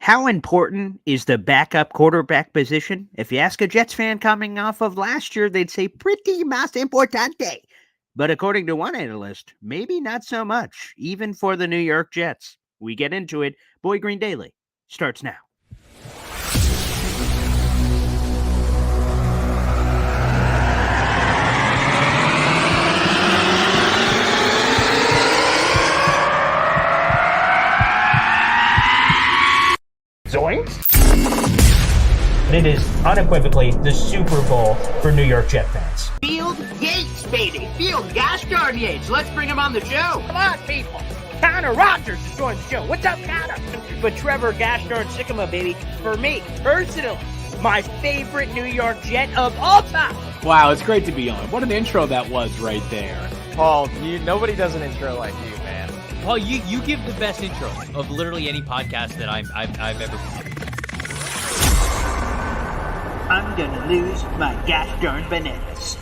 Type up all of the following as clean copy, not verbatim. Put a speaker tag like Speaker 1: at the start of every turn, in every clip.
Speaker 1: How important is the backup quarterback position? If you ask a Jets fan coming off of last year, they'd say pretty más importante. But according to one analyst, maybe not so much, even for the New York Jets. We get into it. Boy Green Daily starts now.
Speaker 2: Zoinks! It is unequivocally the Super Bowl for New York Jet fans.
Speaker 3: Field Yates, baby. Field gosh darn Yates. Let's bring him on the show.
Speaker 2: Come on, people. Connor Rogers is joining the show. What's up, Connor? But Trevor gosh darn Sycamore, baby, for me, personally, my favorite New York Jet of all time.
Speaker 4: Wow, it's great to be on. What an intro that was right there.
Speaker 5: Paul, nobody does an intro like you, man.
Speaker 6: Paul, you give the best intro of literally any podcast that I've ever been.
Speaker 3: I'm gonna lose my gosh darn bananas.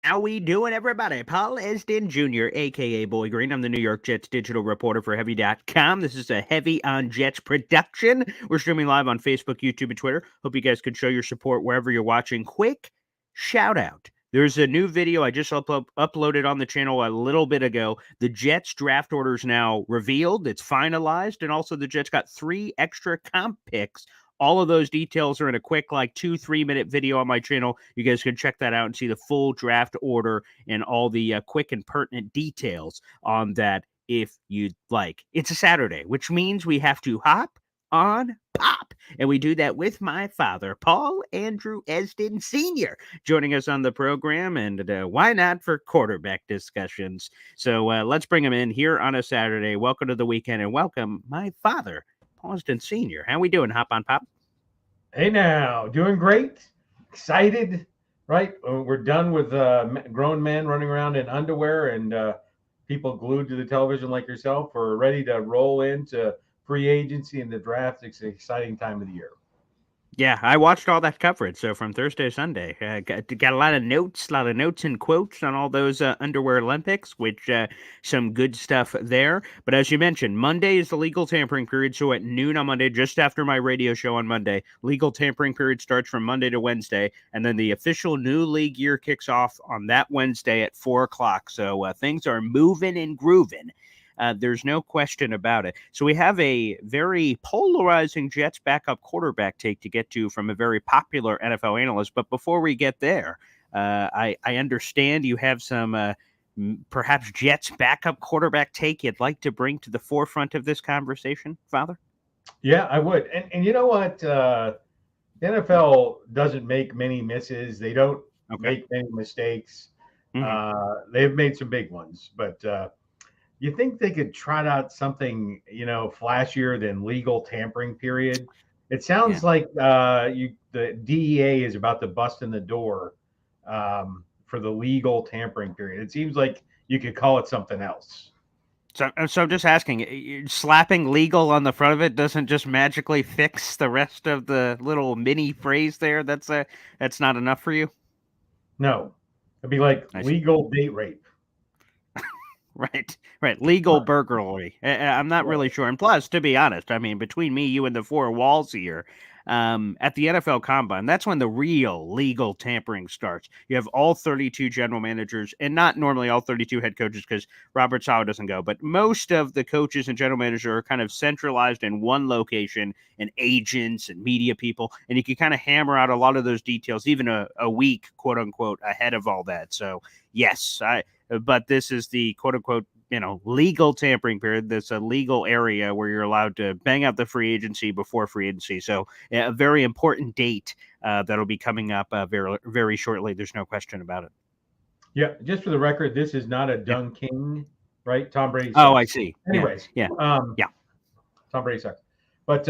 Speaker 1: How we doing, everybody? Paul Esden Jr., a.k.a. Boy Green. I'm the New York Jets digital reporter for Heavy.com. This is a Heavy on Jets production. We're streaming live on Facebook, YouTube, and Twitter. Hope you guys could show your support wherever you're watching. Quick shout out. There's a new video I just uploaded on the channel a little bit ago. The Jets draft order is now revealed. It's finalized. And also the Jets got 3 extra comp picks. All of those details are in a quick, 2-3 minute video on my channel. You guys can check that out and see the full draft order and all the quick and pertinent details on that if you'd like. It's a Saturday, which means we have to hop on pop. And we do that with my father, Paul Andrew Esden Sr., joining us on the program. And why not for quarterback discussions? So let's bring him in here on a Saturday. Welcome to the weekend and welcome my father, Paul Esden Sr. How we doing, Hop on Pop?
Speaker 7: Hey now, doing great, excited, right? We're done with grown men running around in underwear and people glued to the television like yourself. We're ready to roll into free agency and the draft. It's an exciting time of the year.
Speaker 1: Yeah, I watched all that coverage. So from Thursday to Sunday, got a lot of notes and quotes on all those underwear Olympics, which some good stuff there. But as you mentioned, Monday is the legal tampering period. So at noon on Monday, just after my radio show on Monday, legal tampering period starts from Monday to Wednesday. And then the official new league year kicks off on that Wednesday at 4:00. So things are moving and grooving. There's no question about it. So we have a very polarizing Jets backup quarterback take to get to from a very popular NFL analyst. But before we get there, I understand you have some perhaps Jets backup quarterback take you'd like to bring to the forefront of this conversation, Father?
Speaker 7: Yeah, I would. And you know what? The NFL doesn't make many misses. They don't make many mistakes. Mm-hmm. They've made some big ones, but you think they could trot out something, flashier than legal tampering period? It sounds like the DEA is about to bust in the door for the legal tampering period. It seems like you could call it something else.
Speaker 1: So I'm just asking, slapping legal on the front of it doesn't just magically fix the rest of the little mini phrase there? That's not enough for you?
Speaker 7: No. It'd be like legal date rape.
Speaker 1: Right. Legal burglary. I'm not really sure. And plus, to be honest, I mean, between me, you, and the four walls here, at the NFL Combine, that's when the real legal tampering starts. You have all 32 general managers, and not normally all 32 head coaches because Robert Saleh doesn't go, but most of the coaches and general managers are kind of centralized in one location, and agents and media people, and you can kind of hammer out a lot of those details even a week, quote unquote, ahead of all that. So yes, but this is the quote unquote, legal tampering period. That's a legal area where you're allowed to bang out the free agency before free agency. So a very important date that'll be coming up very, very shortly. There's no question about it.
Speaker 7: Yeah. Just for the record, this is not a Dung King, right? Tom Brady.
Speaker 1: Oh, I see.
Speaker 7: Anyways.
Speaker 1: Yeah.
Speaker 7: Tom Brady sucks. But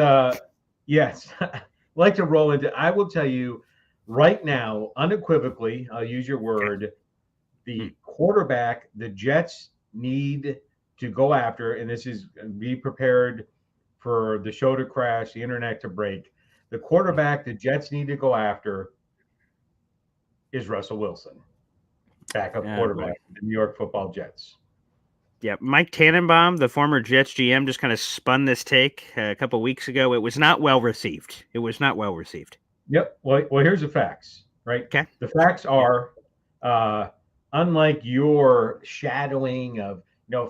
Speaker 7: yes, I'd like to roll into, I will tell you right now, unequivocally, I'll use your word, the quarterback the Jets need to go after, and this is be prepared for the show to crash, the internet to break. The quarterback the Jets need to go after is Russell Wilson. backup
Speaker 1: Oh,
Speaker 7: quarterback
Speaker 1: boy.
Speaker 7: for the New York Football Jets.
Speaker 1: Yeah, Mike Tannenbaum, the former Jets GM, just kind of spun this take a couple weeks ago. It was not well received. It was not well received.
Speaker 7: Yep. Well, here's the facts, right?
Speaker 1: Okay.
Speaker 7: The facts are, unlike your shadowing of,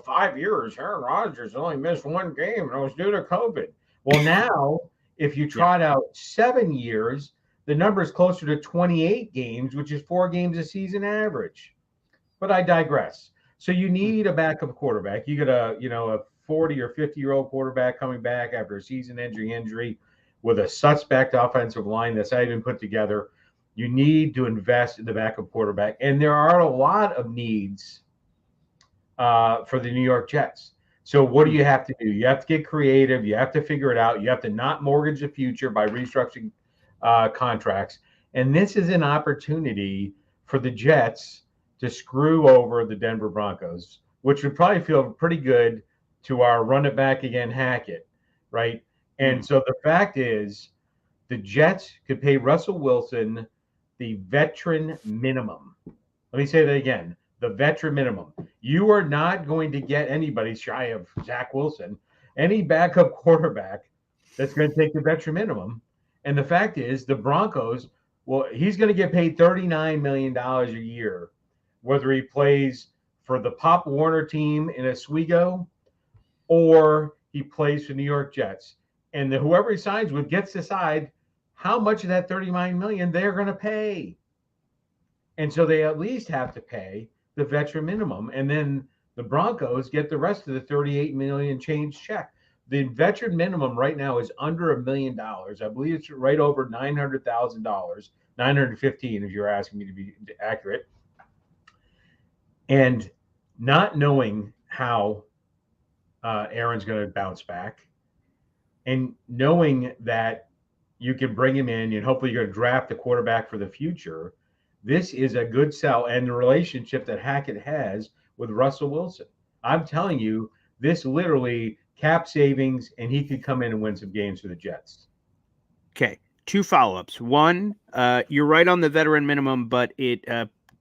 Speaker 7: 5 years, Aaron Rodgers only missed one game and it was due to COVID. Well, now, if you trot out 7 years, the number is closer to 28 games, which is 4 games a season average. But I digress. So you need a backup quarterback. You get a 40 or 50-year-old quarterback coming back after a season-ending injury with a suspect offensive line that's not even put together. You need to invest in the backup quarterback. And there are a lot of needs for the New York Jets. So what do you have to do? You have to get creative. You have to figure it out. You have to not mortgage the future by restructuring contracts. And this is an opportunity for the Jets to screw over the Denver Broncos, which would probably feel pretty good to our run it back again Hackett, right? And so the fact is, the Jets could pay Russell Wilson the veteran minimum. Let me say that again, the veteran minimum. You are not going to get anybody shy of Zach Wilson, any backup quarterback that's going to take the veteran minimum. And the fact is, the Broncos, well, he's going to get paid $39 million a year, whether he plays for the Pop Warner team in Oswego or he plays for New York Jets. And whoever he signs with gets to decide how much of that $39 million they're going to pay. And so they at least have to pay the veteran minimum. And then the Broncos get the rest of the $38 million change check. The veteran minimum right now is under $1 million. I believe it's right over $900,000, $915 if you're asking me to be accurate. And not knowing how Aaron's going to bounce back, and knowing that you can bring him in and hopefully you're going to draft a quarterback for the future, this is a good sell. And the relationship that Hackett has with Russell Wilson, I'm telling you, this literally cap savings, and he could come in and win some games for the Jets.
Speaker 1: Okay, 2 follow-ups. One, you're right on the veteran minimum, but it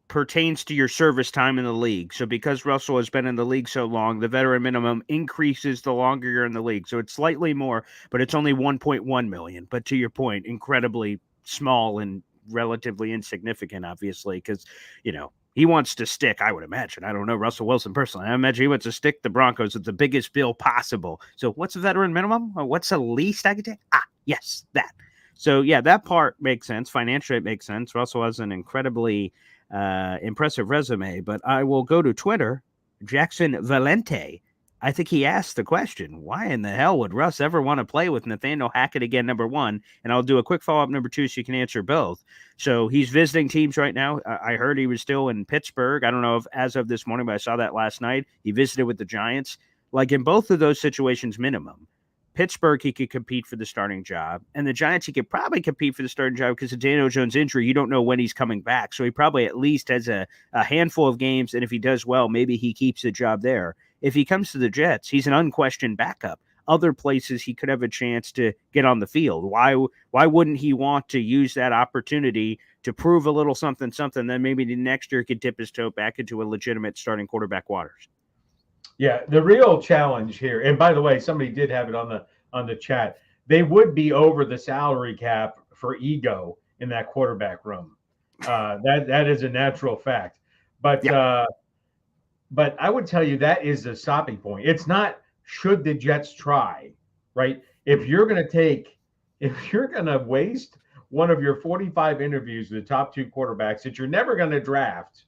Speaker 1: pertains to your service time in the league. So because Russell has been in the league so long, the veteran minimum increases the longer you're in the league. So it's slightly more, but it's only $1.1 million. But to your point, incredibly small and relatively insignificant, obviously, because, he wants to stick, I would imagine. I don't know Russell Wilson personally. I imagine he wants to stick the Broncos with the biggest bill possible. So what's the veteran minimum? Or what's the least I could take? Yes, that. So, yeah, that part makes sense. Financially, it makes sense. Russell has an incredibly impressive resume, but I will go to Twitter. Jackson Valente, I think he asked the question, why in the hell would Russ ever want to play with Nathaniel Hackett again, number 1? And I'll do a quick follow-up, number 2, so you can answer both. So he's visiting teams right now. I heard he was still in Pittsburgh. I don't know if as of this morning, but I saw that last night. He visited with the Giants. Like in both of those situations, minimum. Pittsburgh, he could compete for the starting job. And the Giants, he could probably compete for the starting job because of Daniel Jones' injury. You don't know when he's coming back. So he probably at least has a handful of games. And if he does well, maybe he keeps the job there. If he comes to the Jets, he's an unquestioned backup. Other places he could have a chance to get on the field. Why wouldn't he want to use that opportunity to prove a little something, then maybe the next year he could dip his toe back into a legitimate starting quarterback waters?
Speaker 7: Yeah, the real challenge here, and by the way, somebody did have it on the chat. They would be over the salary cap for ego in that quarterback room. That is a natural fact. But but I would tell you that is the stopping point. It's not should the Jets try, right? If you're going to waste one of your 45 interviews with the top 2 quarterbacks that you're never going to draft,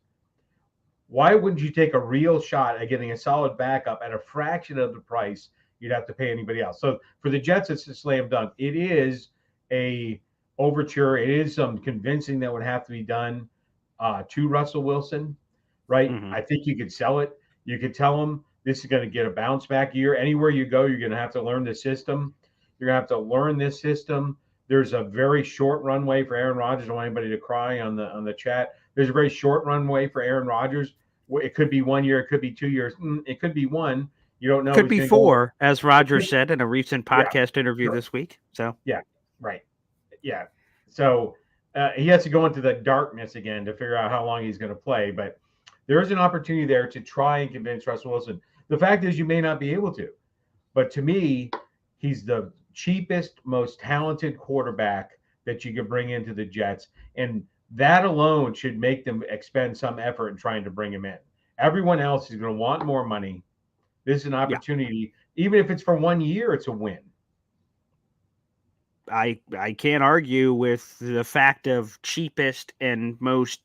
Speaker 7: why wouldn't you take a real shot at getting a solid backup at a fraction of the price you'd have to pay anybody else? So for the Jets, it's a slam dunk. It is a overture. It is some convincing that would have to be done to Russell Wilson, right? I think you could sell it. You could tell him this is going to get a bounce back year. Anywhere you go, you're going to have to learn the system. You're going to have to learn this system. There's a very short runway for Aaron Rodgers. I don't want anybody to cry on the chat. There's a very short runway for Aaron Rodgers. It could be 1 year. It could be 2 years. It could be 1. You don't know.
Speaker 1: Could be 4, as Rodgers said in a recent podcast interview this week. So
Speaker 7: yeah, right. Yeah. So he has to go into the darkness again to figure out how long he's going to play. But There is an opportunity there to try and convince Russell Wilson. The fact is, you may not be able to, but to me, he's the cheapest, most talented quarterback that you could bring into the Jets, and that alone should make them expend some effort in trying to bring him in. Everyone else is going to want more money. This is an opportunity, even if it's for 1 year, it's a win.
Speaker 1: I can't argue with the fact of cheapest and most,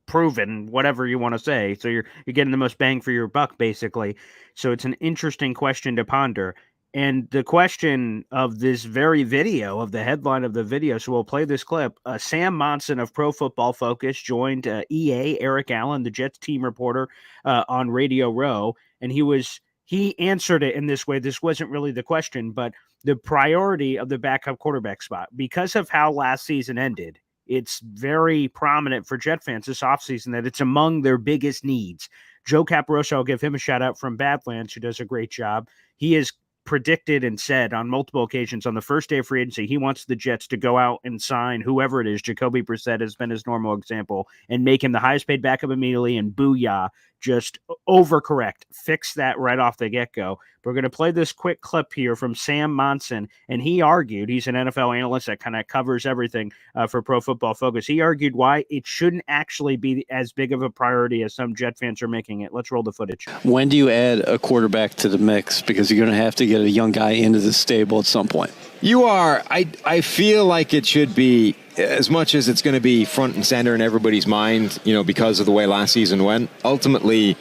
Speaker 1: proven, whatever you want to say. So you're getting the most bang for your buck, basically. So it's an interesting question to ponder. And the question of this very video, of the headline of the video, so we'll play this clip. Sam Monson of Pro Football Focus joined EA, Eric Allen, the Jets team reporter, on Radio Row, and he answered it in this way. This wasn't really the question, but the priority of the backup quarterback spot, because of how last season ended, it's very prominent for Jet fans this offseason that it's among their biggest needs. Joe Caparosa, I'll give him a shout out from Badlands, who does a great job. He is predicted and said on multiple occasions on the first day of free agency, he wants the Jets to go out and sign whoever it is. Jacoby Brissett has been his normal example, and make him the highest paid backup immediately, and booyah, just overcorrect, fix that right off the get-go. We're going to play this quick clip here from Sam Monson, and he argued, he's an NFL analyst that kind of covers everything for Pro Football Focus. He argued why it shouldn't actually be as big of a priority as some Jet fans are making it. Let's roll the footage.
Speaker 8: When do you add a quarterback to the mix? Because you're going to have to get a young guy into the stable at some point.
Speaker 9: You are. I feel like it should be, as much as it's going to be front and center in everybody's mind, because of the way last season went. Ultimately,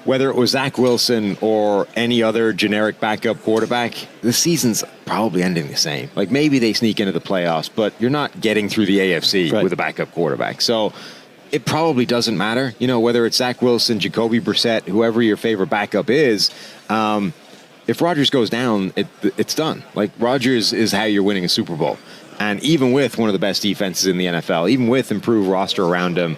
Speaker 9: whether it was Zach Wilson or any other generic backup quarterback, the season's probably ending the same. Like, maybe they sneak into the playoffs, but you're not getting through the AFC with a backup quarterback. So it probably doesn't matter, whether it's Zach Wilson, Jacoby Brissett, whoever your favorite backup is. If Rodgers goes down, it's done. Like, Rodgers is how you're winning a Super Bowl. And even with one of the best defenses in the NFL, even with improved roster around him,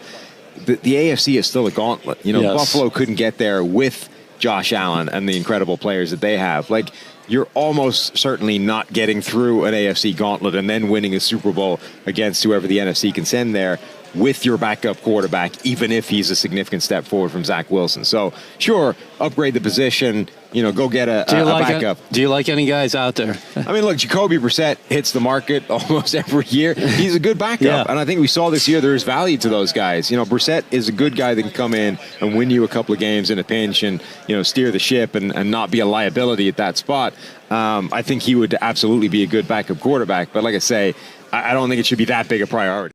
Speaker 9: the AFC is still a gauntlet. Yes. Buffalo couldn't get there with Josh Allen and the incredible players that they have. Like, you're almost certainly not getting through an AFC gauntlet and then winning a Super Bowl against whoever the NFC can send there with your backup quarterback, even if he's a significant step forward from Zach Wilson. So, sure, upgrade the position, go get a backup.
Speaker 8: Do you like any guys out there?
Speaker 9: I mean, look, Jacoby Brissett hits the market almost every year. He's a good backup. And I think we saw this year there is value to those guys. Brissett is a good guy that can come in and win you a couple of games in a pinch and, steer the ship and not be a liability at that spot. I think he would absolutely be a good backup quarterback. But like I say, I don't think it should be that big a priority.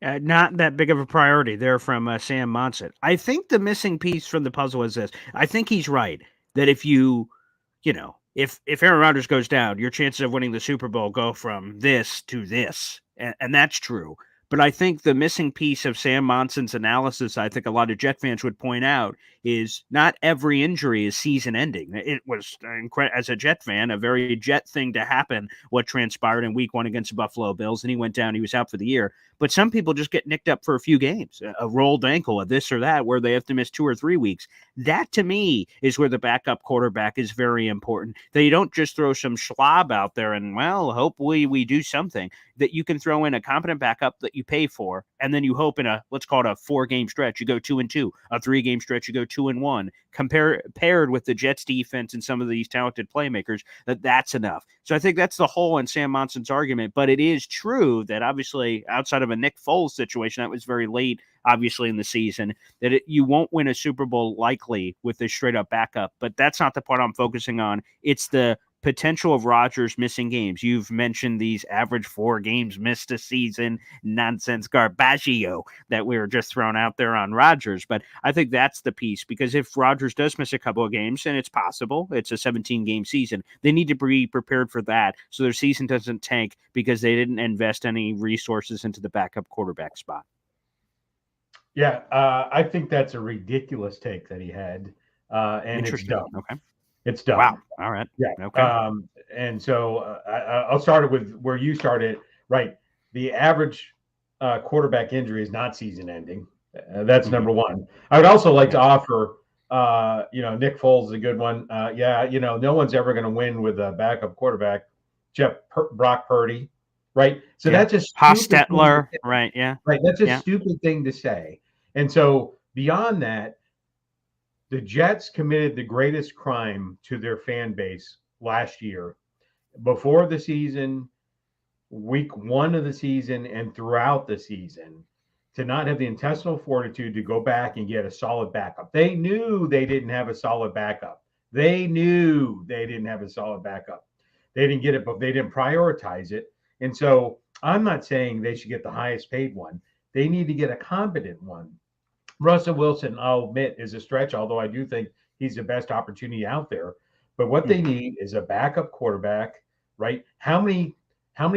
Speaker 1: Not that big of a priority there from Sam Monson. I think the missing piece from the puzzle is this. I think he's right that if if Aaron Rodgers goes down, your chances of winning the Super Bowl go from this to this. And that's true. But I think the missing piece of Sam Monson's analysis, I think a lot of Jet fans would point out, is not every injury is season ending. It was, as a Jet fan, a very Jet thing to happen, what transpired in week 1 against the Buffalo Bills, and he went down, he was out for the year. But some people just get nicked up for a few games, a rolled ankle, a this or that, where they have to miss 2 or 3 weeks. That, to me, is where the backup quarterback is very important. That you don't just throw some schlob out there and, well, hopefully we do something. That you can throw in a competent backup that you pay for, and then you hope in let's call it a 4-game stretch, you go 2-2, a 3-game stretch, you go 2-1, paired with the Jets defense and some of these talented playmakers, that's enough. So I think that's the hole in Sam Monson's argument. But it is true that obviously outside of a Nick Foles situation, that was very late, obviously in the season, that you won't win a Super Bowl likely with a straight up backup. But that's not the part I'm focusing on. It's the potential of Rodgers missing games. You've mentioned these average 4 games missed a season nonsense garbaggio that we were just throwing out there on Rodgers. But I think that's the piece, because if Rodgers does miss a couple of games, and it's possible, it's a 17-game season, they need to be prepared for that so their season doesn't tank because they didn't invest any resources into the backup quarterback spot.
Speaker 7: Yeah, I think that's a ridiculous take that he had, and it's dumb.
Speaker 1: Okay.
Speaker 7: It's dumb.
Speaker 1: Wow. All right.
Speaker 7: Yeah.
Speaker 1: Okay.
Speaker 7: And so I'll start with where you started. Right. The average quarterback injury is not season ending. That's number one. I would also like to offer, Nick Foles is a good one. No one's ever going to win with a backup quarterback. Brock Purdy. Right. So that's just
Speaker 1: Hostetler. Right. Yeah.
Speaker 7: Right. That's a stupid thing to say. And so beyond that, the Jets committed the greatest crime to their fan base last year, before the season, week 1 of the season, and throughout the season, to not have the intestinal fortitude to go back and get a solid backup. They knew they didn't have a solid backup. They knew they didn't have a solid backup. They didn't get it, but they didn't prioritize it. And so I'm not saying they should get the highest paid one. They need to get a competent one. Russell Wilson, I'll admit, is a stretch, although I do think he's the best opportunity out there. But what they need is a backup quarterback, right? How many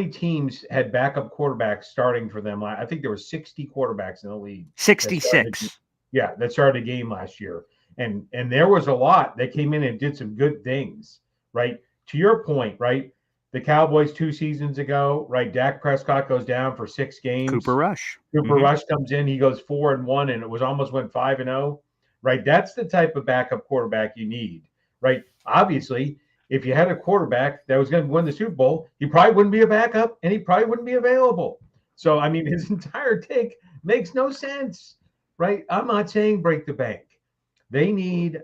Speaker 7: teams had backup quarterbacks starting for them? I think there were 60 quarterbacks in the league.
Speaker 1: 66.
Speaker 7: That started a game last year. And there was a lot that came in and did some good things, right? To your point, right? The Cowboys 2 seasons ago, right? Dak Prescott goes down for 6 games.
Speaker 1: Cooper Rush
Speaker 7: comes in. He goes 4-1, and it was almost went 5-0, right? That's the type of backup quarterback you need, right? Obviously, if you had a quarterback that was going to win the Super Bowl, he probably wouldn't be a backup, and he probably wouldn't be available. So, I mean, his entire take makes no sense, right? I'm not saying break the bank. They need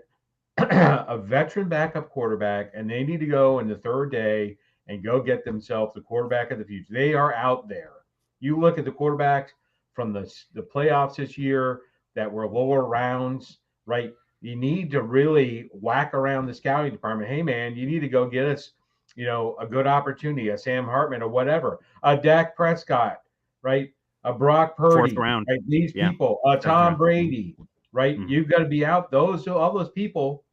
Speaker 7: a veteran backup quarterback, and they need to go in the third day and go get themselves the quarterback of the future. They are out there. You look at the quarterbacks from the playoffs this year that were lower rounds, right? You need to really whack around the scouting department. Hey, man, you need to go get us, a good opportunity, a Sam Hartman or whatever, a Dak Prescott, right? A Brock Purdy,
Speaker 1: 4th round.
Speaker 7: right? These people, Tom Brady, right? You've got to be out. All those people,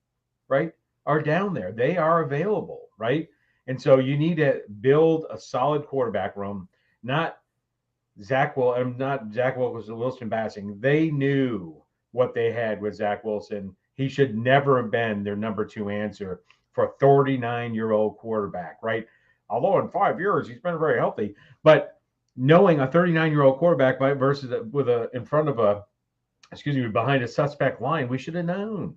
Speaker 7: right, are down there. They are available, right? And so you need to build a solid quarterback room, not Zach Wilson passing. They knew what they had with Zach Wilson. He should never have been their number 2 answer for a 39-year-old quarterback, right? Although in 5 years he's been very healthy, but knowing a 39-year-old quarterback versus behind a suspect line, we should have known.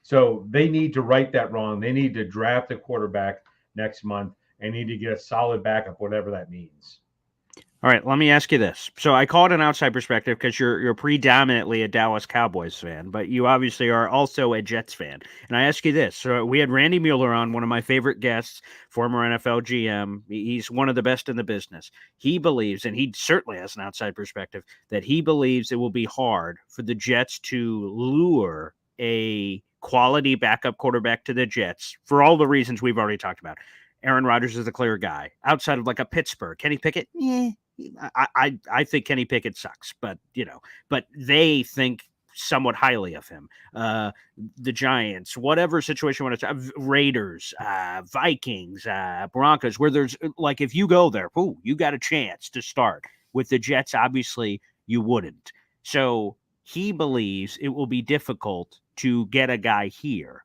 Speaker 7: So they need to right that wrong. They need to draft a quarterback next month and need to get a solid backup, whatever that means.
Speaker 1: All right, let me ask you this. So I call it an outside perspective because you're predominantly a Dallas Cowboys fan, but you obviously are also a Jets fan. And I ask you this. So we had Randy Mueller on, one of my favorite guests, former NFL GM. He's one of the best in the business. He believes, and he certainly has an outside perspective, that he believes it will be hard for the Jets to lure a quality backup quarterback to the Jets for all the reasons we've already talked about. Aaron Rodgers is the clear guy. Outside of like a Pittsburgh, Kenny Pickett, I think Kenny Pickett sucks, but they think somewhat highly of him. The Giants, whatever situation, Raiders, Vikings, Broncos, where there's like, if you go there, you got a chance to start. With the Jets, obviously you wouldn't. So he believes it will be difficult to get a guy here.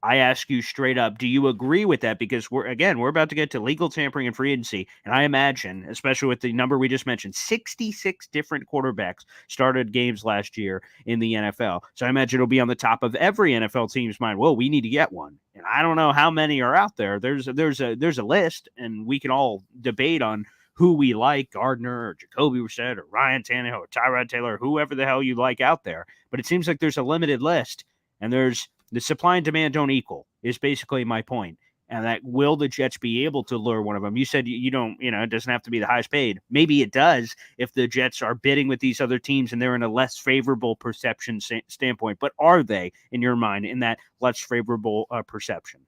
Speaker 1: I ask you straight up, do you agree with that? Because we're about to get to legal tampering and free agency. And I imagine, especially with the number we just mentioned, 66 different quarterbacks started games last year in the NFL. So I imagine it'll be on the top of every NFL team's mind. Well, we need to get one. And I don't know how many are out there. There's a list, and we can all debate on who we like, Gardner or Jacoby Brissett or Ryan Tannehill or Tyrod Taylor, whoever the hell you like out there. But it seems like there's a limited list, and the supply and demand don't equal, is basically my point. And that, will the Jets be able to lure one of them? You said you don't, it doesn't have to be the highest paid. Maybe it does if the Jets are bidding with these other teams and they're in a less favorable perception standpoint. But are they, in your mind, in that less favorable perception?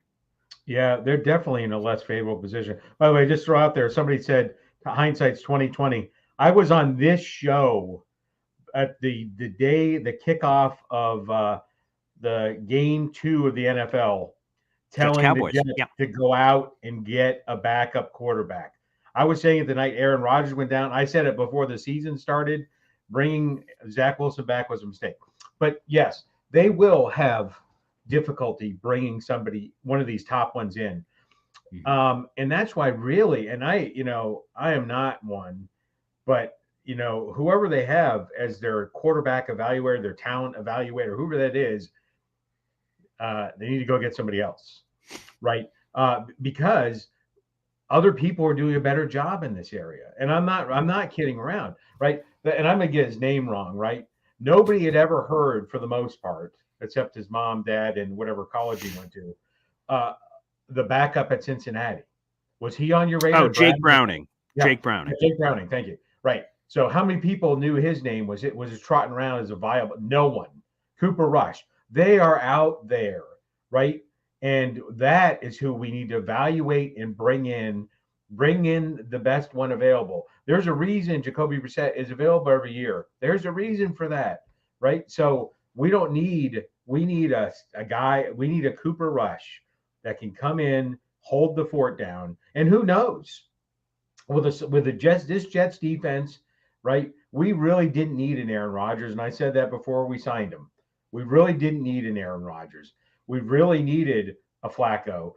Speaker 7: Yeah, they're definitely in a less favorable position. By the way, just throw out there, somebody said hindsight's 2020. I was on this show at the kickoff of the game 2 of the NFL, telling the Jets to go out and get a backup quarterback. I was saying it the night Aaron Rodgers went down. I said it before the season started. Bringing Zach Wilson back was a mistake. But yes, they will have difficulty bringing one of these top ones in. And that's why really, and I am not one, but whoever they have as their quarterback evaluator, their talent evaluator, whoever that is, they need to go get somebody else, right? Because other people are doing a better job in this area. And I'm not kidding around, right? And I'm going to get his name wrong, right? Nobody had ever heard, for the most part, except his mom, dad, and whatever college he went to, the backup at Cincinnati. Was he on your radar?
Speaker 1: Oh, Jake Browning.
Speaker 7: Yeah.
Speaker 1: Jake Browning.
Speaker 7: Jake Browning. Thank you. Right. So how many people knew his name? Was it trotting around as a viable? No one. Cooper Rush. They are out there, right? And that is who we need to evaluate and bring in the best one available. There's a reason Jacoby Brissett is available every year. There's a reason for that, right? So we need a guy, we need a Cooper Rush that can come in, hold the fort down, and who knows? With this Jets defense, right? We really didn't need an Aaron Rodgers, and I said that before we signed him. We really didn't need an Aaron Rodgers. We really needed a Flacco,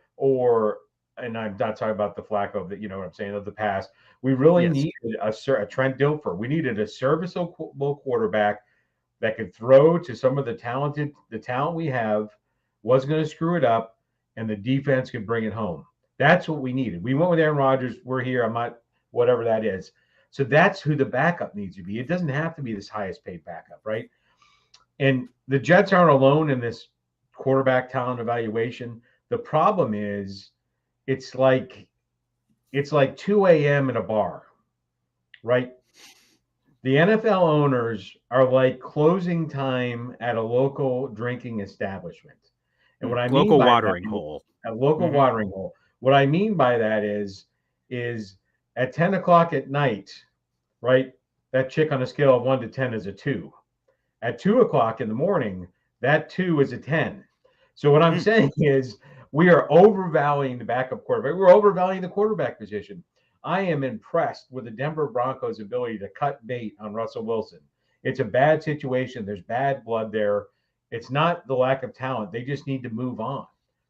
Speaker 7: and I'm not talking about the Flacco that, you know what I'm saying, of the past. We really needed a Trent Dilfer. We needed a serviceable quarterback that could throw to some of the talent we have, wasn't going to screw it up, and the defense could bring it home. That's what we needed. We went with Aaron Rodgers. We're here. I'm not, whatever that is. So that's who the backup needs to be. It doesn't have to be this highest paid backup, right? And the Jets aren't alone in this quarterback talent evaluation. The problem is it's like 2 a.m. in a bar, right? The NFL owners are like closing time at a local drinking establishment. And what I mean
Speaker 1: local
Speaker 7: by
Speaker 1: watering
Speaker 7: that,
Speaker 1: hole.
Speaker 7: A local watering hole. What I mean by that is at 10 o'clock at night, right? That chick on a scale of 1 to 10 is a 2. At 2 o'clock in the morning, that 2 is a 10. So what I'm saying is we are overvaluing the backup quarterback. We're overvaluing the quarterback position. I am impressed with the Denver Broncos' ability to cut bait on Russell Wilson. It's a bad situation. There's bad blood there. It's not the lack of talent. They just need to move on,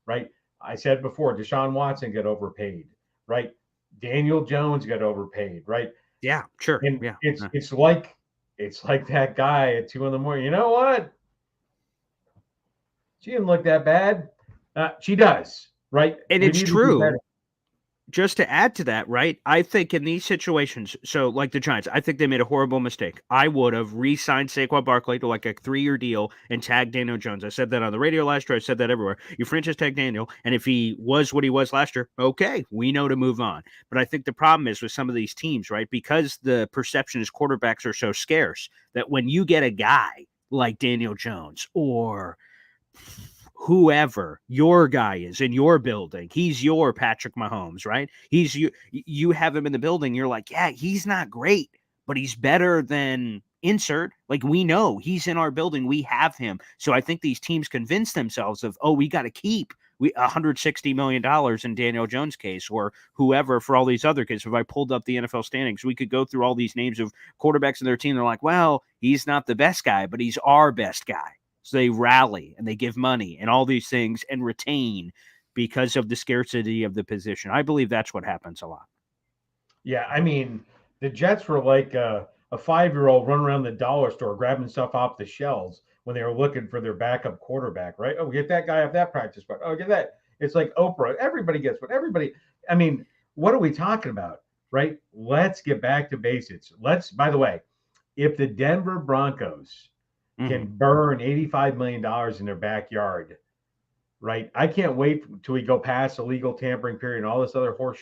Speaker 7: right? I said before, Deshaun Watson got overpaid, right? Daniel Jones got overpaid, right?
Speaker 1: Yeah, sure.
Speaker 7: And
Speaker 1: yeah.
Speaker 7: It's like that guy at 2 a.m. You know what? She didn't look that bad. She does, right?
Speaker 1: And it's true. Just to add to that, right? I think in these situations, so like the Giants, I think they made a horrible mistake. I would have re-signed Saquon Barkley to like a 3-year deal and tagged Daniel Jones. I said that on the radio last year. I said that everywhere. You franchise tag Daniel, and if he was what he was last year, okay, we know to move on. But I think the problem is with some of these teams, right? Because the perception is quarterbacks are so scarce that when you get a guy like Daniel Jones or whoever your guy is in your building, he's your Patrick Mahomes, right? You have him in the building. You're like, yeah, he's not great, but he's better than insert. Like, we know he's in our building. We have him. So I think these teams convince themselves of, oh, we got to keep $160 million in Daniel Jones' case, or whoever for all these other kids. If I pulled up the NFL standings, we could go through all these names of quarterbacks in their team. They're like, well, he's not the best guy, but he's our best guy. So they rally and they give money and all these things and retain because of the scarcity of the position. I believe that's what happens a lot.
Speaker 7: Yeah, I mean, the Jets were like a 5-year-old running around the dollar store grabbing stuff off the shelves when they were looking for their backup quarterback, right? Oh, get that guy off that practice squad. Oh, get that. It's like Oprah. Everybody gets what everybody. I mean, what are we talking about, right? Let's get back to basics. By the way, if the Denver Broncos can burn $85 million in their backyard, right? I can't wait till we go past the legal tampering period and all this other horse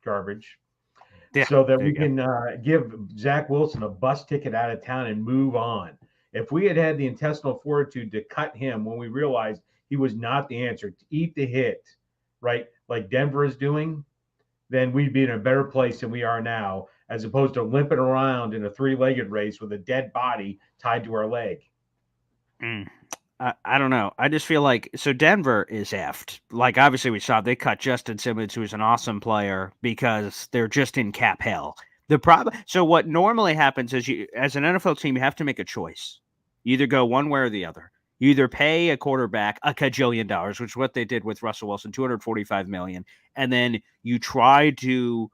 Speaker 7: garbage, so that we can give Zach Wilson a bus ticket out of town and move on. If we had the intestinal fortitude to cut him when we realized he was not the answer, to eat the hit, right, like Denver is doing, then we'd be in a better place than we are now, as opposed to limping around in a 3-legged race with a dead body tied to our leg.
Speaker 1: I don't know. I just feel like, so Denver is effed. Like, obviously we saw they cut Justin Simmons, who's an awesome player, because they're just in cap hell. The problem. So what normally happens is, you, as an NFL team, you have to make a choice. You either go one way or the other. You either pay a quarterback a cajillion dollars, which is what they did with Russell Wilson, $245 million, and then you try to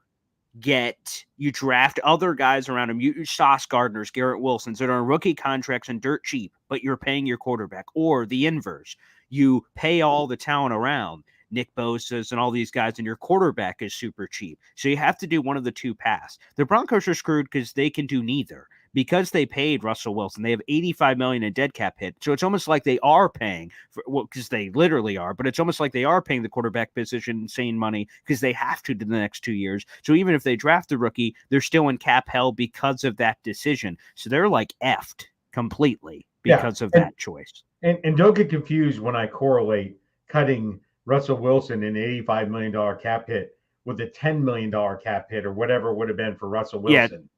Speaker 1: you draft other guys around him, you Sauce Gardners, Garrett Wilsons that are on rookie contracts and dirt cheap, but you're paying your quarterback. Or the inverse, you pay all the talent around, Nick Bosa's and all these guys, and your quarterback is super cheap. So you have to do one of the two paths. The Broncos are screwed because they can do neither. because they paid Russell Wilson. They have $85 million in dead cap hit. So it's almost like they are paying because they literally are, but it's almost like they are paying the quarterback position insane money because they have to the next 2 years. So even if they draft the rookie, they're still in cap hell because of that decision. So they're like effed completely because of that choice.
Speaker 7: And don't get confused when I correlate cutting Russell Wilson an $85 million cap hit with a $10 million cap hit or whatever it would have been for Russell Wilson.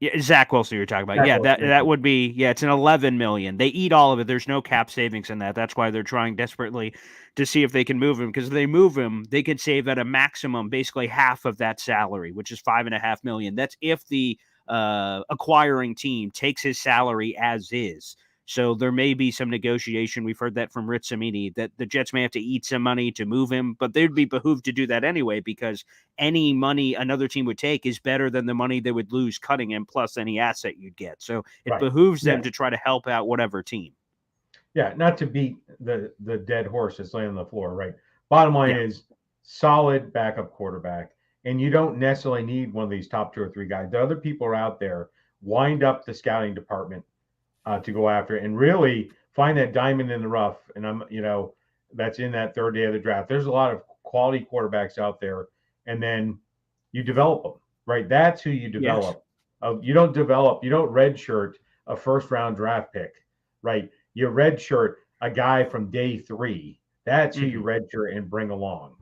Speaker 1: Yeah, Zach Wilson you're talking about. That would be, it's an $11 million. They eat all of it. There's no cap savings in that. That's why they're trying desperately to see if they can move him, because if they move him, they could save at a maximum basically half of that salary, which is $5.5 million. That's if the acquiring team takes his salary as is. So there may be some negotiation. We've heard that from Rich Cimini, that the Jets may have to eat some money to move him, but they'd be behooved to do that anyway, because any money another team would take is better than the money they would lose cutting him, plus any asset you'd get. So it behooves them to try to help out whatever team.
Speaker 7: Yeah, not to beat the dead horse that's laying on the floor, right? Bottom line is solid backup quarterback, and you don't necessarily need one of these top 2 or 3 guys. The other people are out there, wind up the scouting department to go after it and really find that diamond in the rough. And that's in that third day of the draft. There's a lot of quality quarterbacks out there, and then you develop them, right? That's who you develop. Yes. You don't redshirt a first round draft pick, right? You redshirt a guy from day 3. That's who you redshirt and bring along.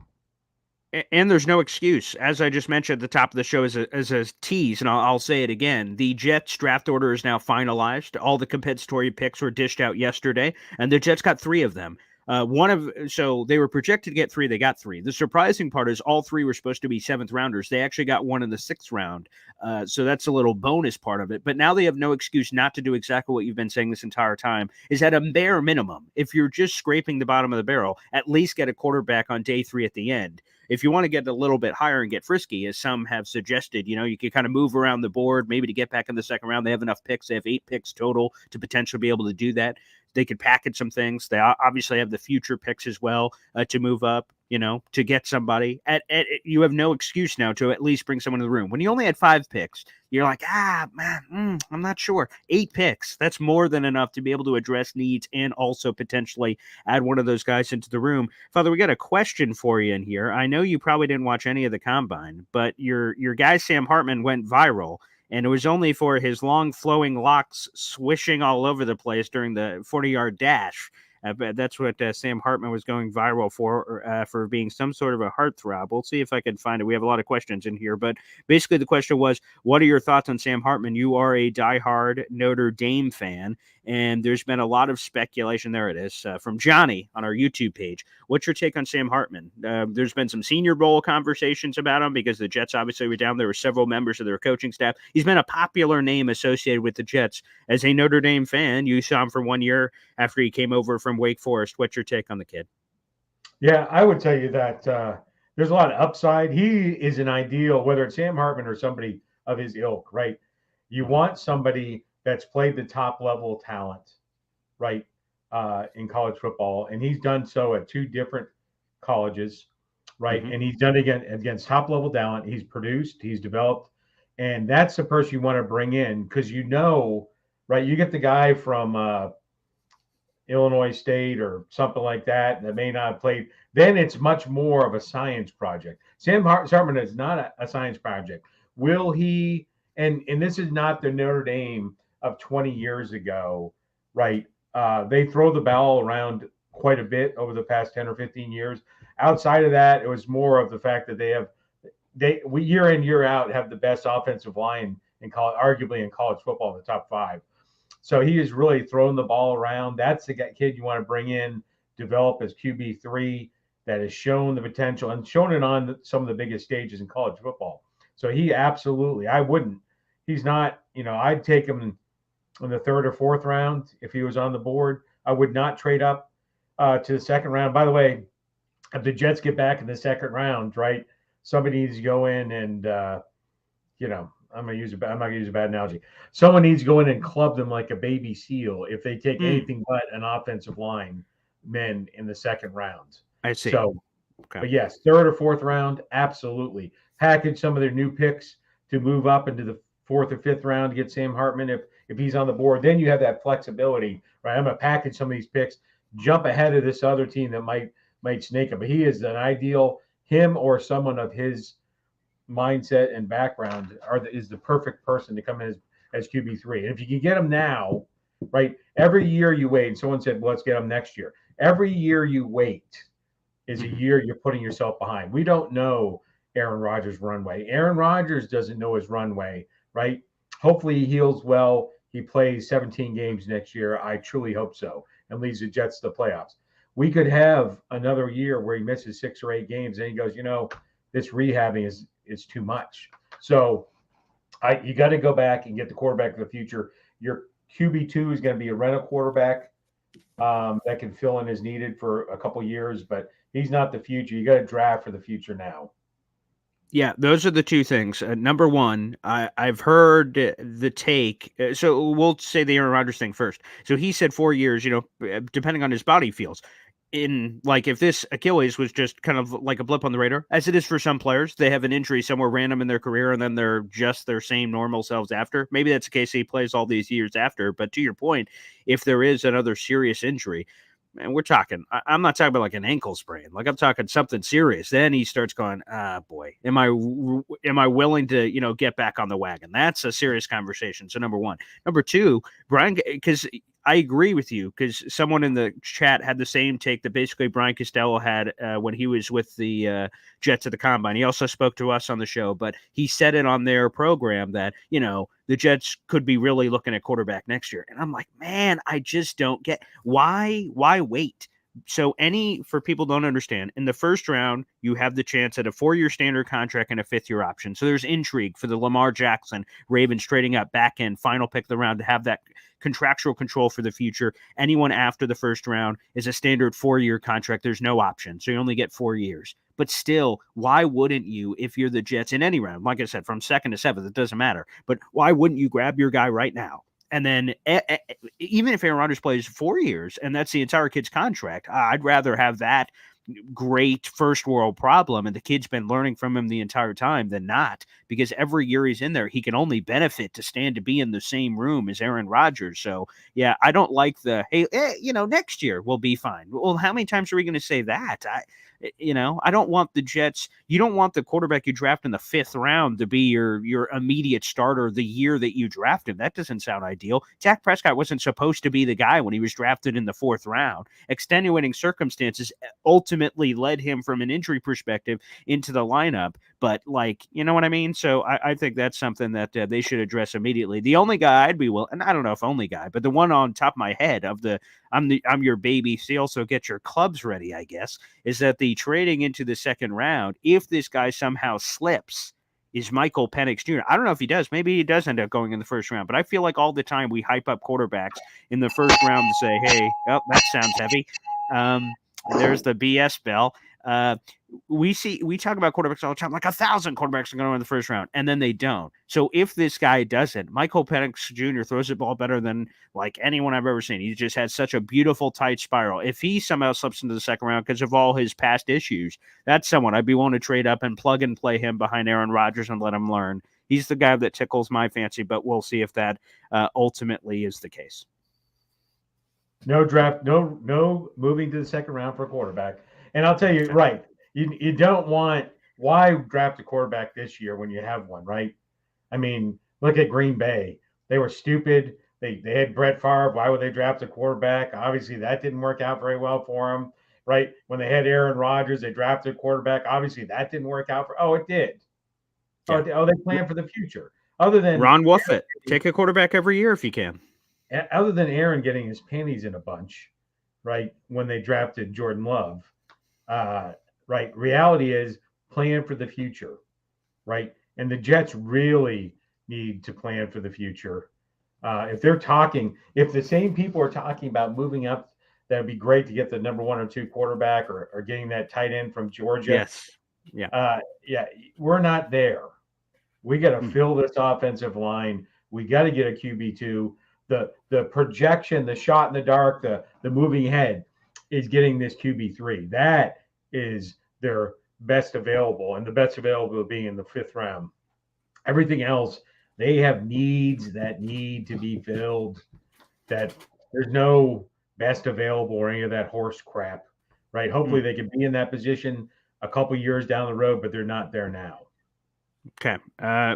Speaker 1: And there's no excuse. As I just mentioned at the top of the show as a tease, and I'll say it again, the Jets draft order is now finalized. All the compensatory picks were dished out yesterday, and the Jets got 3 of them. So they were projected to get 3, they got 3. The surprising part is all 3 were supposed to be 7th rounders. They actually got 1 in the 6th round. So that's a little bonus part of it. But now they have no excuse not to do exactly what you've been saying this entire time, is at a bare minimum, if you're just scraping the bottom of the barrel, at least get a quarterback on day 3 at the end. If you want to get a little bit higher and get frisky, as some have suggested, you could kind of move around the board, maybe to get back in the 2nd round. They have enough picks. They have 8 picks total to potentially be able to do that. They could package some things. They obviously have the future picks as well to move up, to get somebody. You have no excuse now to at least bring someone to the room. When you only had 5 picks, you're like, man, I'm not sure. 8 picks, that's more than enough to be able to address needs and also potentially add one of those guys into the room. Father, we got a question for you in here. I know you probably didn't watch any of the combine, but your guy Sam Hartman went viral. And it was only for his long flowing locks swishing all over the place during the 40-yard dash. That's what Sam Hartman was going viral for being some sort of a heartthrob. We'll see if I can find it. We have a lot of questions in here, but basically the question was, what are your thoughts on Sam Hartman? You are a diehard Notre Dame fan, and there's been a lot of speculation. There it is, from Johnny on our YouTube page. What's your take on Sam Hartman? There's been some Senior Bowl conversations about him because the Jets obviously were down. There were several members of their coaching staff. He's been a popular name associated with the Jets. As a Notre Dame fan, you saw him for 1 year after he came over from Wake Forest. What's your take on the kid?
Speaker 7: Yeah, I would tell you that there's a lot of upside. He is an ideal, whether it's Sam Hartman or somebody of his ilk, right? You want somebody that's played the top level talent, right, in college football. And he's done so at 2 different colleges, right? And he's done it against top level talent. He's produced, he's developed. And that's the person you want to bring in because right, you get the guy from Illinois State or something like that may not have played, then it's much more of a science project. Sam Hartman is not a science project. Will he, and this is not the Notre Dame of 20 years ago, right? They throw the ball around quite a bit over the past 10 or 15 years. Outside of that, it was more of the fact that they year in, year out have the best offensive line in college, arguably in college football, the top 5. So he is really throwing the ball around. That's the kid you want to bring in, develop as QB3 that has shown the potential and shown it on some of the biggest stages in college football. So he absolutely, he's not, I'd take him in the 3rd or 4th round if he was on the board. I would not trade up to the 2nd round. By the way, if the Jets get back in the 2nd round, right, somebody needs to go in and, I'm not going to use a bad analogy. Someone needs to go in and club them like a baby seal if they take anything but an offensive line men in the 2nd round.
Speaker 1: I see.
Speaker 7: So, But yes, 3rd or 4th round, absolutely. Package some of their new picks to move up into the 4th or 5th round to get Sam Hartman if he's on the board. Then you have that flexibility, right? I'm going to package some of these picks, jump ahead of this other team that might snake him. But he is an ideal, him or someone of his mindset and background is the perfect person to come in as QB3. And if you can get him now, right, every year you wait, and someone said, well, let's get him next year. Every year you wait is a year you're putting yourself behind. We don't know Aaron Rodgers' runway. Aaron Rodgers doesn't know his runway, right? Hopefully he heals well. He plays 17 games next year. I truly hope so, and leads the Jets to the playoffs. We could have another year where he misses 6 or 8 games, and he goes, this rehabbing is too much. So you got to go back and get the quarterback of the future. Your QB2 is going to be a rental quarterback that can fill in as needed for a couple years, but he's not the future. You got to draft for the future now.
Speaker 1: Yeah, those are the two things. Number one, I've heard the take. So we'll say the Aaron Rodgers thing first. So he said 4 years, depending on his body feels. If this Achilles was just kind of like a blip on the radar, as it is for some players, they have an injury somewhere random in their career and then they're just their same normal selves after. Maybe that's the case. He plays all these years after. But to your point, if there is another serious injury, and we're talking, I'm not talking about like an ankle sprain. Like I'm talking something serious. Then he starts going, boy, am I willing to, get back on the wagon? That's a serious conversation. So number one. Number two, Brian, because I agree with you, because someone in the chat had the same take that basically Brian Costello had when he was with the Jets at the Combine. He also spoke to us on the show, but he said it on their program that, the Jets could be really looking at quarterback next year. And I'm like, man, I just don't get why wait? So for people don't understand, in the first round, you have the chance at a 4-year standard contract and a 5th-year option. So there's intrigue for the Lamar Jackson, Ravens trading up back end, final pick of the round to have that contractual control for the future. Anyone after the first round is a standard 4-year contract. There's no option. So you only get 4 years. But still, why wouldn't you, if you're the Jets in any round, like I said, from 2nd to 7th, it doesn't matter. But why wouldn't you grab your guy right now? And then even if Aaron Rodgers plays 4 years and that's the entire kid's contract, I'd rather have that great first world problem and the kid's been learning from him the entire time than not, because every year he's in there, he can only benefit to stand to be in the same room as Aaron Rodgers. So yeah, I don't like next year we'll be fine. Well, how many times are we going to say that? I don't want the Jets. You don't want the quarterback you draft in the 5th round to be your immediate starter the year that you draft him. That doesn't sound ideal. Dak Prescott wasn't supposed to be the guy when he was drafted in the 4th round. Extenuating circumstances ultimately led him from an injury perspective into the lineup. But you know what I mean? So I think that's something that they should address immediately. The only guy I'd be willing, and I don't know if only guy, but the one on top of my head of the I'm your baby, so you also get your clubs ready, I guess, is that the trading into the 2nd round, if this guy somehow slips, is Michael Penix Jr. I don't know if he does. Maybe he does end up going in the 1st round, but I feel like all the time we hype up quarterbacks in the 1st round to say, hey, oh, that sounds heavy. There's the BS bell. We talk about quarterbacks all the time, like 1,000 quarterbacks are going to win the 1st round, and then they don't. So if this guy doesn't, Michael Penix Jr. throws the ball better than anyone I've ever seen. He just had such a beautiful tight spiral. If he somehow slips into the 2nd round because of all his past issues, that's someone I'd be willing to trade up and plug and play him behind Aaron Rodgers and let him learn. He's the guy that tickles my fancy, but we'll see if that ultimately is the case.
Speaker 7: No draft, no moving to the 2nd round for a quarterback. And I'll tell you, right, you don't want – why draft a quarterback this year when you have one, right? I mean, look at Green Bay. They were stupid. They had Brett Favre. Why would they draft a quarterback? Obviously, that didn't work out very well for them, right? When they had Aaron Rodgers, they drafted a quarterback. Obviously, that didn't work out – it did. Yeah. They planned for the future. Other than –
Speaker 1: Ron Wolfett, take a quarterback every year if you can.
Speaker 7: Other than Aaron getting his panties in a bunch, right, when they drafted Jordan Love – right. Reality is plan for the future, right? And the Jets really need to plan for the future. If the same people are talking about moving up, that'd be great to get the number 1 or 2 quarterback or getting that tight end from Georgia.
Speaker 1: Yes. Yeah.
Speaker 7: We're not there. We got to fill this offensive line. We got to get a QB2. The projection, the shot in the dark, the moving ahead is getting this QB3. That is their best available, and the best available being in the 5th round. Everything else, They have needs that need to be filled. That there's no best available or any of that horse crap, right? Hopefully they can be in that position a couple years down the road, but they're not there now.
Speaker 1: Okay.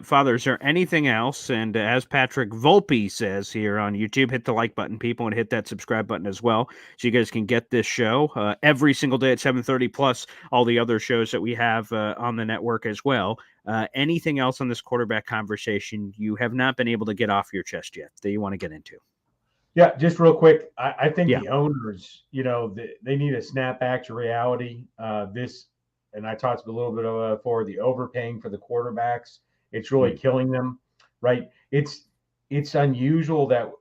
Speaker 1: Father, is there anything else? And as Patrick Volpe says here on YouTube, hit the like button, people, and hit that subscribe button as well, so you guys can get this show every single day at 7:30, plus all the other shows that we have on the network as well. Anything else on this quarterback conversation you have not been able to get off your chest yet that you want to get into?
Speaker 7: Yeah, just real quick. I think
Speaker 1: Yeah.
Speaker 7: the owners, they need to snap back to reality. And I talked a little bit about before, the overpaying for the quarterbacks. It's really killing them, right? It's unusual that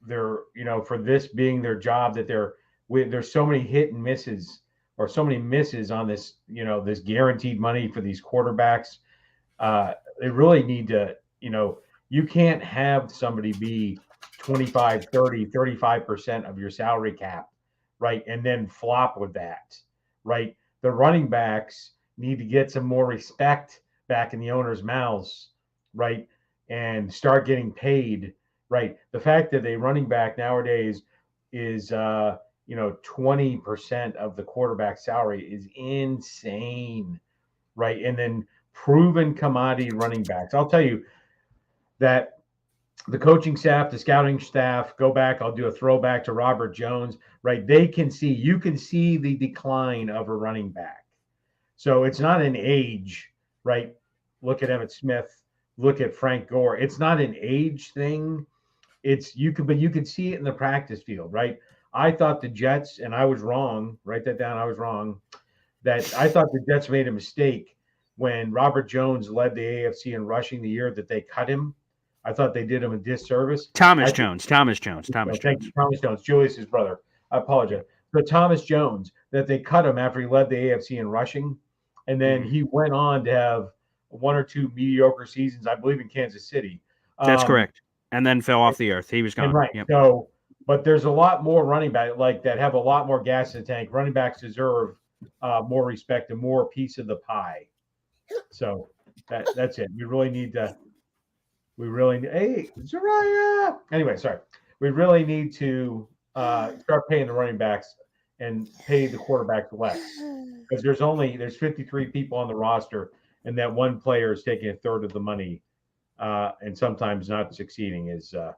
Speaker 7: they're, for this being their job, that there's so many hit and misses, or so many misses on this, this guaranteed money for these quarterbacks. They really need to, you can't have somebody be 25, 30, 35% of your salary cap, right? And then flop with that, right? The running backs need to get some more respect back in the owners' mouths, right? And start getting paid, right? The fact that a running back nowadays is, 20% of the quarterback salary is insane, right? And then proven commodity running backs. I'll tell you that the coaching staff, the scouting staff, go back. I'll do a throwback to Robert Jones, right? You can see the decline of a running back. So it's not an age, right? Look at Emmitt Smith, look at Frank Gore. It's not an age thing. But you can see it in the practice field, right? I thought the Jets, and I was wrong, write that down. I was wrong, that I thought the Jets made a mistake when Robert Jones led the AFC in rushing the year that they cut him. I thought they did him a disservice.
Speaker 1: Thomas Jones,
Speaker 7: Julius's brother. I apologize. But Thomas Jones, that they cut him after he led the AFC in rushing. And then he went on to have one or two mediocre seasons, I believe, in Kansas City.
Speaker 1: That's correct. And then fell off the earth. He was gone.
Speaker 7: Right. Yep. So, but there's a lot more running back like that have a lot more gas in the tank. Running backs deserve more respect and more piece of the pie. So that's it. We really need, hey, Zariah. Anyway, sorry. We really need to start paying the running backs and pay the quarterbacks less, because there's 53 people on the roster, and that one player is taking a third of the money, and sometimes not succeeding is a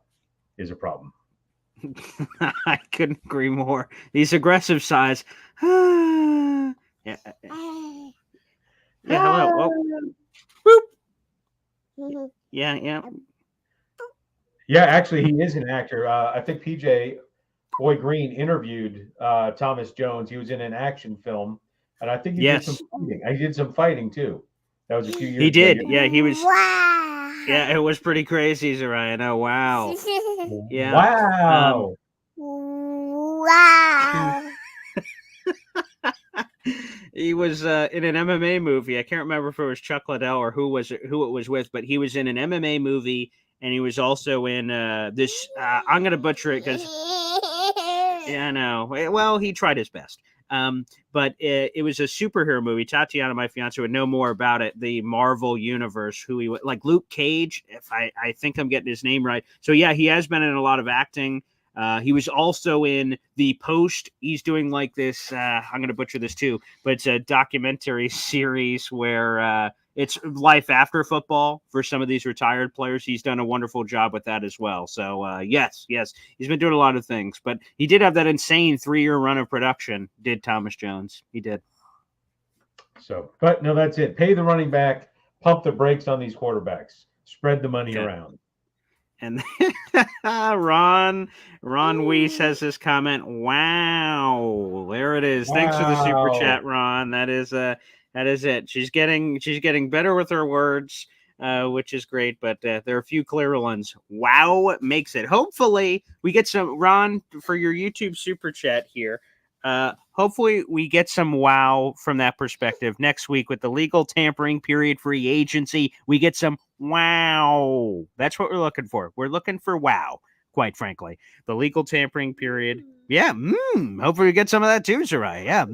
Speaker 7: problem.
Speaker 1: I couldn't agree more. These aggressive sighs. Yeah. Hello. Oh. Boop. Yeah.
Speaker 7: Yeah, actually, he is an actor. I think PJ Boy Green interviewed Thomas Jones. He was in an action film, and I think he did some fighting. He did some fighting too. That was a few years ago.
Speaker 1: He did. Yeah, he was. Wow. Yeah, it was pretty crazy, Zariah. Oh, wow. Yeah.
Speaker 7: Wow.
Speaker 10: Wow.
Speaker 1: He was in an MMA movie. I can't remember if it was Chuck Liddell or who it was with, but he was in an MMA movie, and he was also in this. I'm going to butcher it because, yeah, I know. Well, he tried his best. But it was a superhero movie. Tatiana, my fiance, would know more about it. The Marvel Universe, like Luke Cage, if I think I'm getting his name right. So yeah, he has been in a lot of acting. He was also in The Post. He's doing like this, I'm going to butcher this too, but it's a documentary series where it's life after football for some of these retired players. He's done a wonderful job with that as well. So yes, he's been doing a lot of things, but he did have that insane 3-year run of production, did Thomas Jones. He did.
Speaker 7: So, but no, that's it. Pay the running back, pump the brakes on these quarterbacks, spread the money around.
Speaker 1: And Ron Weiss has this comment. Wow, there it is. Wow. Thanks for the super chat, Ron. That is it. She's getting better with her words, which is great. But there are a few clear ones. Wow makes it. Hopefully, we get some, Ron, for your YouTube super chat here. Hopefully we get some wow from that perspective next week with the legal tampering period free agency. We get some wow. That's what we're looking for. We're looking for wow, quite frankly. The legal tampering period. Yeah. Hopefully we get some of that too, Zariah. Yeah.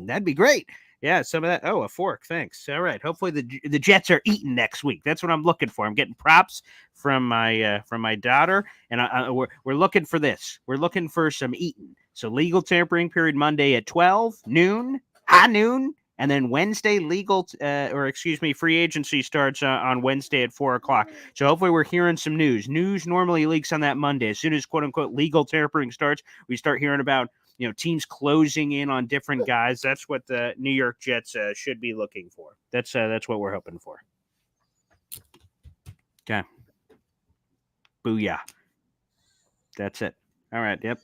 Speaker 1: That'd be great. Yeah, some of that. Oh, a fork. Thanks. All right. Hopefully the Jets are eating next week. That's what I'm looking for. I'm getting props from my daughter, and we're looking for this. We're looking for some eating. So legal tampering period Monday at 12 noon, high noon, and then Wednesday free agency starts on Wednesday at 4 o'clock. So hopefully we're hearing some news. News normally leaks on that Monday. As soon as quote unquote legal tampering starts, we start hearing about teams closing in on different guys. That's what the New York Jets should be looking for. That's what we're hoping for. Okay. Booyah. That's it. All right. Yep.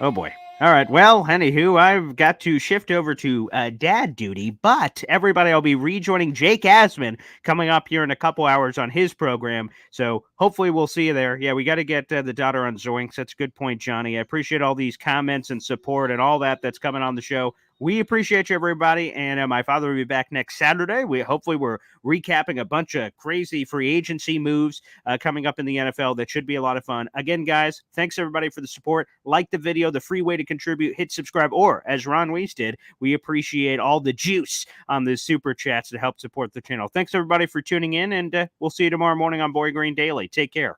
Speaker 1: Oh, boy. All right. Well, anywho, I've got to shift over to dad duty, but everybody, I'll be rejoining Jake Asman coming up here in a couple hours on his program. So hopefully we'll see you there. Yeah, we got to get the daughter on Zoinks. That's a good point, Johnny. I appreciate all these comments and support and all that's coming on the show. We appreciate you, everybody, and my father will be back next Saturday. Hopefully we're recapping a bunch of crazy free agency moves coming up in the NFL. That should be a lot of fun. Again, guys, thanks everybody for the support. Like the video, the free way to contribute, hit subscribe, or as Ron Weiss did, we appreciate all the juice on the super chats to help support the channel. Thanks everybody for tuning in, and we'll see you tomorrow morning on Boy Green Daily. Take care.